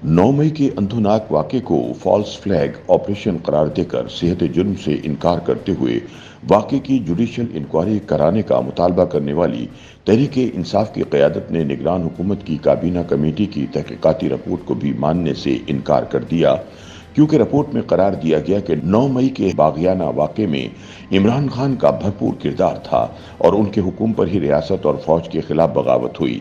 9 मई के अंधोनाक वाक़े को फॉल्स फ्लैग ऑपरेशन करार देकर सेहत जुर्म से इनकार करते हुए वाक़े की जुडिशल इंक्वायरी कराने का मुतालबा करने वाली तहरीक इंसाफ की क़यादत ने निगरान हुकूमत की काबीना कमेटी की तहकीकाती रिपोर्ट को भी मानने से इनकार कर दिया, क्योंकि रिपोर्ट में करार दिया गया कि 9 मई के बाग़ियाना वाक़े में इमरान खान का भरपूर किरदार था और उनके हुक्म पर ही रियासत और फ़ौज के खिलाफ बगावत हुई।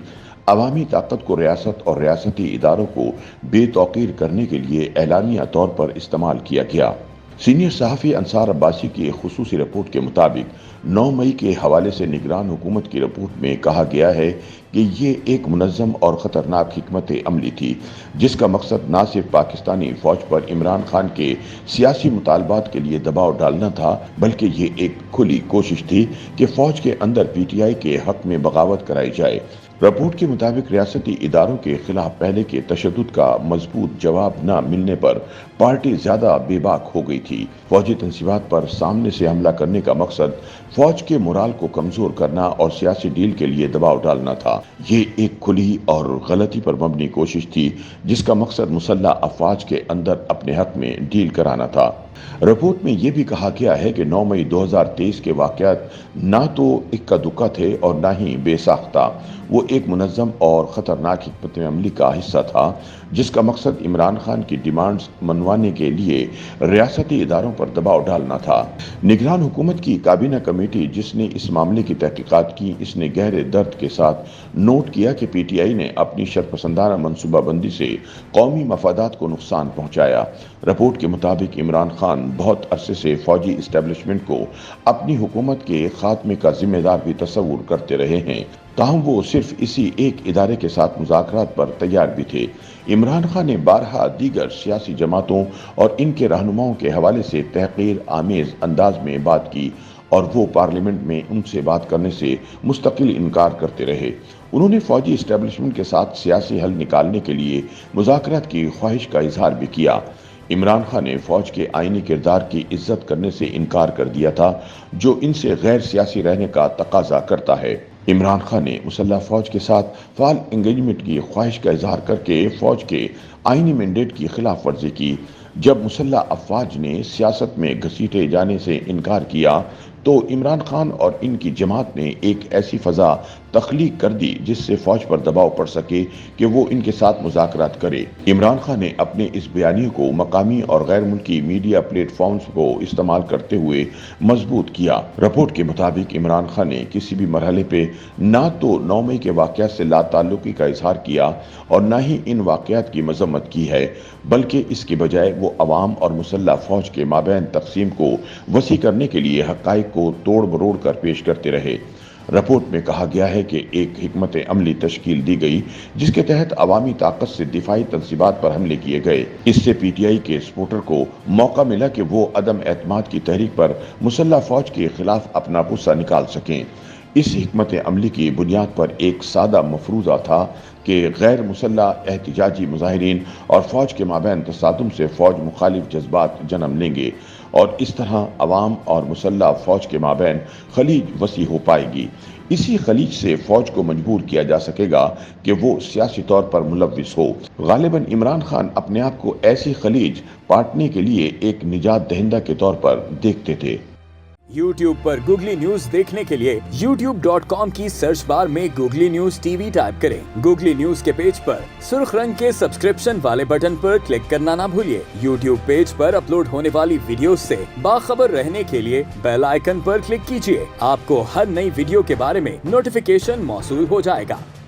अवामी ताकत को रियासत और रियासती इदारों को बेतौकीर करने के लिए एलानिया तौर पर इस्तेमाल किया गया। सीनियर सहाफ़ी अंसार अब्बासी की एक खुसूसी रिपोर्ट के मुताबिक 9 मई के हवाले से निगरान हुकूमत की रिपोर्ट में कहा गया है कि ये एक मुनज़्ज़म और ख़तरनाक हिकमत अमली थी, जिसका मकसद न सिर्फ पाकिस्तानी फ़ौज पर इमरान खान के सियासी मुतालबात के लिए दबाव डालना था, बल्कि ये एक खुली कोशिश थी कि फ़ौज के अंदर PTI के हक़ में बगावत कराई जाए। रिपोर्ट के मुताबिक रियासती इदारों के खिलाफ पहले के तशद्दुद का मजबूत जवाब न मिलने पर पार्टी ज्यादा बेबाक हो गई थी। फौजी तंसीबात पर सामने से हमला करने का मकसद फौज के मोराल को कमजोर करना और सियासी डील के लिए दबाव डालना था। ये एक खुली और गलती पर मबनी कोशिश थी, जिसका मकसद मुसल्लह अफवाज के अंदर अपने हक में डील कराना था। रिपोर्ट में यह भी कहा गया है कि 9 मई 2023 के वाक़यात ना तो इक्का दुक्का थे और ना ही बेसाख्ता। वो एक मुनज़्ज़म और ख़तरनाक हिकमत अमली का हिस्सा था, जिसका मकसद इमरान खान की डिमांड्स मनवाने के लिए रियासती इदारों पर दबाव डालना था। निगरान हुकूमत की काबीना कमेटी जिसने इस मामले की तहकीकात की, इसने गहरे दर्द के साथ नोट किया कि PTI ने अपनी शरपसंदाना मनसूबाबंदी से कौमी मफादात को नुकसान पहुँचाया। रिपोर्ट के मुताबिक इमरान खान बहुत अरसे से फौजी इस्टेब्लिशमेंट को अपनी हुकूमत के खात्मे का जिम्मेदार भी तस्वुर करते रहे हैं, ताहम वो सिर्फ इसी एक इदारे के साथ मुज़ाकरात पर तैयार भी थे। इमरान खान ने बारहा दीगर सियासी जमातों और इनके रहनुमाओं के हवाले से तहकीर आमेज अंदाज में बात की और वो पार्लियामेंट में उनसे बात करने से मुस्तकिल इनकार करते रहे। उन्होंने फौजी इस्टेब्लिशमेंट के साथ सियासी हल निकालने के लिए मुज़ाकरात की ख्वाहिश का इजहार भी किया। इमरान खान ने फौज के आईनी किरदार की इज्जत करने से इनकार कर दिया था, जो इनसे गैर सियासी रहने का तकाजा करता है। इमरान खान ने मुसल्लह फौज के साथ फाल एंगेजमेंट की ख्वाहिश का इजहार करके फौज के आईनी मैंडेट की खिलाफ वर्जी की। जब मुसल्लह अफवाज ने सियासत में घसीटे जाने से इनकार किया तो इमरान खान और इनकी जमात ने एक ऐसी फजा तख्लीक कर दी जिससे फौज पर दबाव पड़ सके कि वो इनके साथ मुज़ाकरात करे। इमरान खान ने अपने इस बयानी को मकामी और गैर मुल्की मीडिया प्लेटफॉर्म्स को इस्तेमाल करते हुए मजबूत किया। रिपोर्ट के मुताबिक इमरान खान ने किसी भी मरहले पे ना तो 9 मई के वाक़यात से लाताल्लुकी का इजहार किया और न ही इन वाक़यात की मजम्मत की है, बल्कि इसके बजाय वो अवाम और मुसल्लह फौज के माबैन तकसीम को वसी करने के लिए हक़ाइक़ को तोड़ मरोड़ कर पेश करते रहे। रिपोर्ट में कहा गया है कि एक हिकमत अमली तश्कील दी गई, जिसके तहत अवामी ताकत से दिफाई तंसीबात पर हमले किए गए। इससे PTI के सपोर्टर को मौका मिला कि वो अदम एतमाद की तहरीक पर मुसल्लह फौज के खिलाफ अपना गुस्सा निकाल सकें। इस हिकमत अमली की बुनियाद पर एक सादा मफरूज़ा था कि गैर मुसल्लह एहतिजाजी मुजाहिरीन और फौज के माबैन तसादुम से फौज मुखालिफ जज्बात जन्म लेंगे और इस तरह अवाम और मुसल्लह फौज के माबैन खलीज वसी हो पाएगी। इसी खलीज से फौज को मजबूर किया जा सकेगा कि वो सियासी तौर पर मुलव्विस हो। गालिबन इमरान खान अपने आप को ऐसी खलीज पाटने के लिए एक निजात दहिंदा के तौर पर देखते थे। YouTube पर गूगली न्यूज देखने के लिए youtube.com की सर्च बार में गूगली न्यूज TV टाइप करें। गूगली न्यूज के पेज पर सुर्ख रंग के सब्सक्रिप्शन वाले बटन पर क्लिक करना ना भूलिए। YouTube पेज पर अपलोड होने वाली वीडियोस से बाखबर रहने के लिए बेल आइकन पर क्लिक कीजिए। आपको हर नई वीडियो के बारे में नोटिफिकेशन मौसूल हो जाएगा।